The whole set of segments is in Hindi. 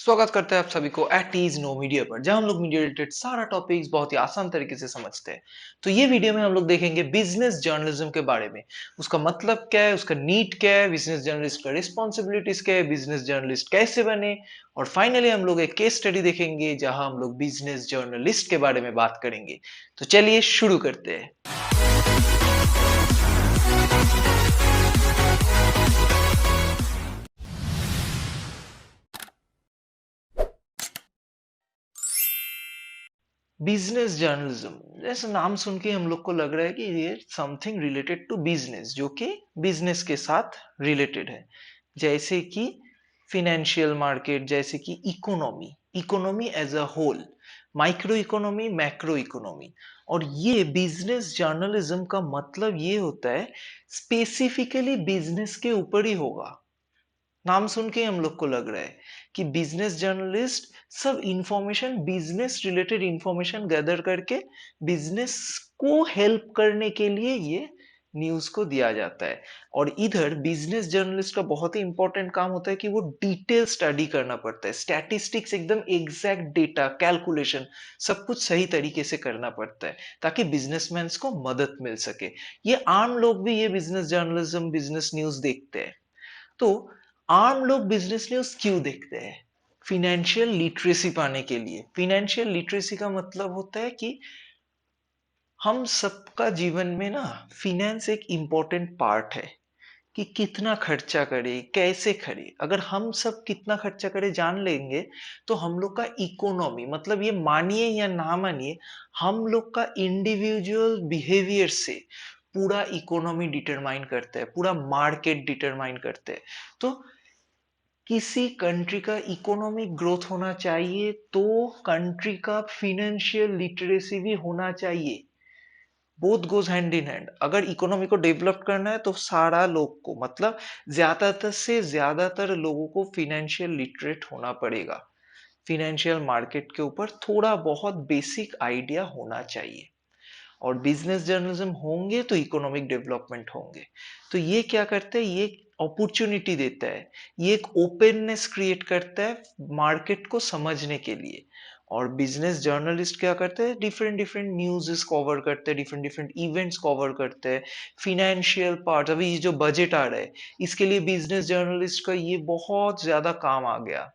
स्वागत करते हैं आप सभी को एट इज नो मीडिया पर, जहां हम लोग मीडिया रिलेटेड सारा टॉपिक्स बहुत ही आसान तरीके से समझते हैं। तो ये वीडियो में हम लोग देखेंगे बिजनेस जर्नलिज्म के बारे में। उसका मतलब क्या है, उसका नीड क्या है, बिजनेस जर्नलिस्ट का रिस्पॉन्सिबिलिटीज क्या है, बिजनेस जर्नलिस्ट कैसे बने, और फाइनली हम लोग एक केस स्टडी देखेंगे जहां हम लोग बिजनेस जर्नलिस्ट के बारे में बात करेंगे। तो चलिए शुरू करते हैं। बिजनेस जर्नलिज्म जैसे नाम सुन के हम लोग को लग रहा है कि ये समथिंग रिलेटेड टू बिजनेस, जो कि बिजनेस के साथ रिलेटेड है। जैसे कि फिनेंशियल मार्केट, जैसे कि economy, economy as a whole, micro economy, macro economy. और ये बिजनेस जर्नलिज्म का मतलब ये होता है स्पेसिफिकली बिजनेस के ऊपर ही होगा। नाम सुन के हम लोग को लग रहा है कि बिजनेस जर्नलिस्ट सब information, business related information gather करके बिजनेस को हेल्प करने के लिए ये न्यूज को दिया जाता है। और इधर बिजनेस जर्नलिस्ट का बहुत ही इंपॉर्टेंट काम होता है कि वो डिटेल स्टडी करना पड़ता है, स्टैटिस्टिक्स, एकदम एग्जैक्ट डेटा कैलकुलेशन, सब कुछ सही तरीके से करना पड़ता है ताकि बिजनेसमैन को मदद मिल सके। ये आम लोग भी ये बिजनेस जर्नलिज्म, बिजनेस न्यूज देखते हैं। तो आम लोग बिजनेस न्यूज क्यों देखते हैं? फिनेंशियल लिटरेसी पाने के लिए। फिनेंशियल लिटरेसी का मतलब होता है कि हम सबका जीवन में ना फिनेंस एक इम्पोर्टेंट पार्ट है कि कितना खर्चा करे, कैसे करे। अगर हम सब कितना खर्चा करे जान लेंगे तो हम लोग का इकोनॉमी, मतलब ये मानिए या ना मानिए, हम लोग का इंडिविजुअल बिहेवियर से पूरा इकोनॉमी डिटरमाइन करता है, पूरा मार्केट डिटरमाइन करते हैं। तो किसी कंट्री का इकोनॉमिक ग्रोथ होना चाहिए तो कंट्री का फिनेंशियल लिटरेसी भी होना चाहिए। Both goes hand in hand. अगर इकोनॉमी को डेवलप करना है तो सारा लोग को, मतलब ज्यादातर से ज्यादातर लोगों को फिनेंशियल लिटरेट होना पड़ेगा। फिनेंशियल मार्केट के ऊपर थोड़ा बहुत बेसिक आइडिया होना चाहिए। और बिजनेस जर्नलिज्म होंगे तो इकोनॉमिक डेवलपमेंट होंगे। तो ये क्या करता है, ये अपॉर्चुनिटी देता है, ये एक ओपननेस क्रिएट करता है मार्केट को समझने के लिए। और बिजनेस जर्नलिस्ट क्या करते हैं, डिफरेंट डिफरेंट न्यूज़ कवर करते हैं, डिफरेंट डिफरेंट इवेंट्स कवर करते हैं, फिनेंशियल पार्ट। अभी ये जो बजट आ रहा है, इसके लिए बिजनेस जर्नलिस्ट का ये बहुत ज्यादा काम आ गया,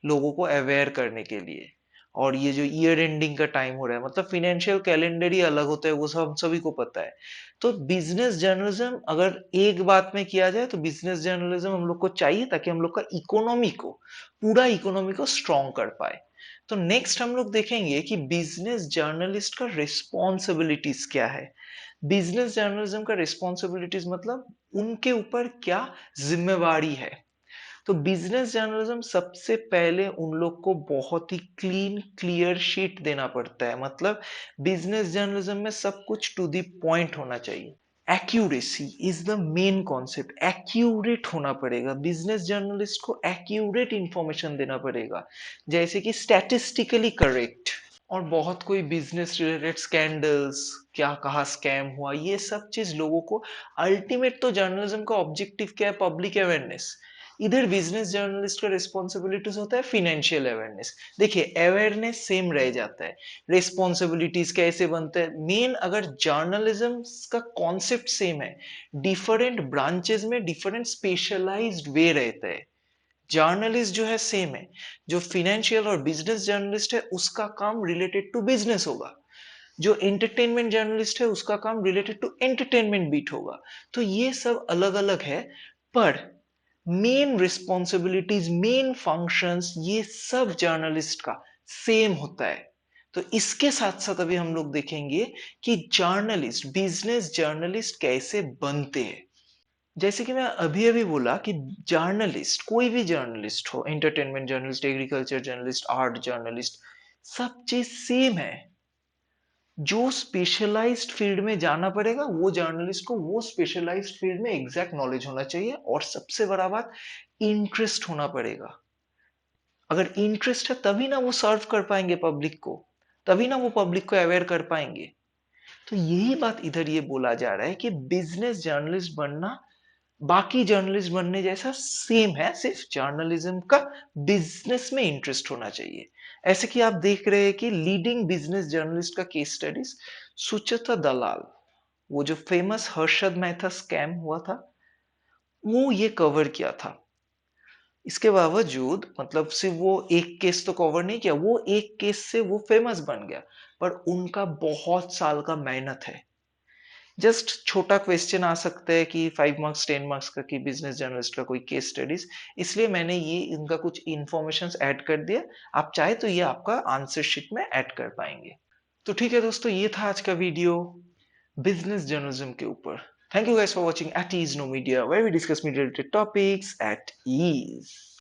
लोगों को अवेयर करने के लिए। और ये जो ईयर एंडिंग का टाइम हो रहा है, मतलब फिनेंशियल कैलेंडर ही अलग होता है, वो सब हम सभी को पता है। तो बिजनेस जर्नलिज्म अगर एक बात में किया जाए तो बिजनेस जर्नलिज्म हम लोग को चाहिए ताकि हम लोग का इकोनॉमी को, पूरा इकोनॉमी को स्ट्रॉन्ग कर पाए। तो नेक्स्ट हम लोग देखेंगे कि बिजनेस जर्नलिस्ट का रिस्पॉन्सिबिलिटीज क्या है। बिजनेस जर्नलिज्म का रिस्पॉन्सिबिलिटीज मतलब उनके ऊपर क्या जिम्मेवारी है। तो बिजनेस जर्नलिज्म सबसे पहले उन लोग को बहुत ही क्लीन क्लियर शीट देना पड़ता है। मतलब बिजनेस जर्नलिज्म में सब कुछ टू द पॉइंट होना चाहिए। Accuracy is the main concept. Accurate होना पड़ेगा, बिजनेस जर्नलिस्ट को एक्यूरेट इंफॉर्मेशन देना पड़ेगा, जैसे कि स्टैटिस्टिकली करेक्ट। और बहुत कोई बिजनेस रिलेटेड स्कैंडल्स, क्या कहा स्कैम हुआ, ये सब चीज लोगों को, अल्टीमेट तो जर्नलिज्म का ऑब्जेक्टिव क्या है, पब्लिक अवेयरनेस। इधर बिजनेस जर्नलिस्ट का रिस्पॉन्सिबिलिटीज होता है फिनेंशियल अवेयरनेस। देखिए अवेयरनेस सेम रह जाता है, रिस्पॉन्सिबिलिटीज कैसे बनते हैं मेन, अगर जर्नलिज्म का कॉन्सेप्ट सेम है, डिफरेंट ब्रांचेस में डिफरेंट स्पेशलाइज्ड वे रहता है। जर्नलिस्ट जो है सेम है, जो फिनेंशियल और बिजनेस जर्नलिस्ट है उसका काम रिलेटेड टू बिजनेस होगा, जो एंटरटेनमेंट जर्नलिस्ट है उसका काम रिलेटेड टू एंटरटेनमेंट बीट होगा। तो ये सब अलग अलग है, पर मेन रिस्पॉन्सिबिलिटीज, मेन फंक्शंस, ये सब जर्नलिस्ट का सेम होता है। तो इसके साथ साथ अभी हम लोग देखेंगे कि जर्नलिस्ट, बिजनेस जर्नलिस्ट कैसे बनते हैं। जैसे कि मैं अभी अभी बोला कि जर्नलिस्ट, कोई भी जर्नलिस्ट हो, entertainment journalist, agriculture journalist, art journalist, सब चीज सेम है। जो स्पेशलाइज्ड फील्ड में जाना पड़ेगा वो जर्नलिस्ट को वो स्पेशलाइज्ड फील्ड में एग्जैक्ट नॉलेज होना चाहिए। और सबसे बड़ा बात, इंटरेस्ट होना पड़ेगा। अगर इंटरेस्ट है तभी ना वो सर्व कर पाएंगे पब्लिक को, तभी ना वो पब्लिक को अवेयर कर पाएंगे। तो यही बात इधर ये बोला जा रहा है कि बिजनेस जर्नलिस्ट बनना बाकी जर्नलिस्ट बनने जैसा सेम है, सिर्फ जर्नलिज्म का बिजनेस में इंटरेस्ट होना चाहिए। ऐसे कि आप देख रहे हैं कि लीडिंग बिजनेस जर्नलिस्ट का केस स्टडीज, सुचेता दलाल, वो जो फेमस हर्षद मेहता स्कैम हुआ था, वो ये कवर किया था। इसके बावजूद मतलब सिर्फ वो एक केस तो कवर नहीं किया, वो एक केस से वो फेमस बन गया, पर उनका बहुत साल का मेहनत है। जस्ट छोटा क्वेश्चन आ सकता है कि 5 मार्क्स 10 मार्क्स का, कि बिजनेस जर्नलिस्ट का कोई केस स्टडीज, इसलिए मैंने ये इनका कुछ इंफॉर्मेशन ऐड कर दिया। आप चाहे तो ये आपका आंसर शीट में ऐड कर पाएंगे। तो ठीक है दोस्तों, ये था आज का वीडियो बिजनेस जर्नलिज्म के ऊपर। Thank you guys for watching at ease no media, where we discuss media related topics at ease.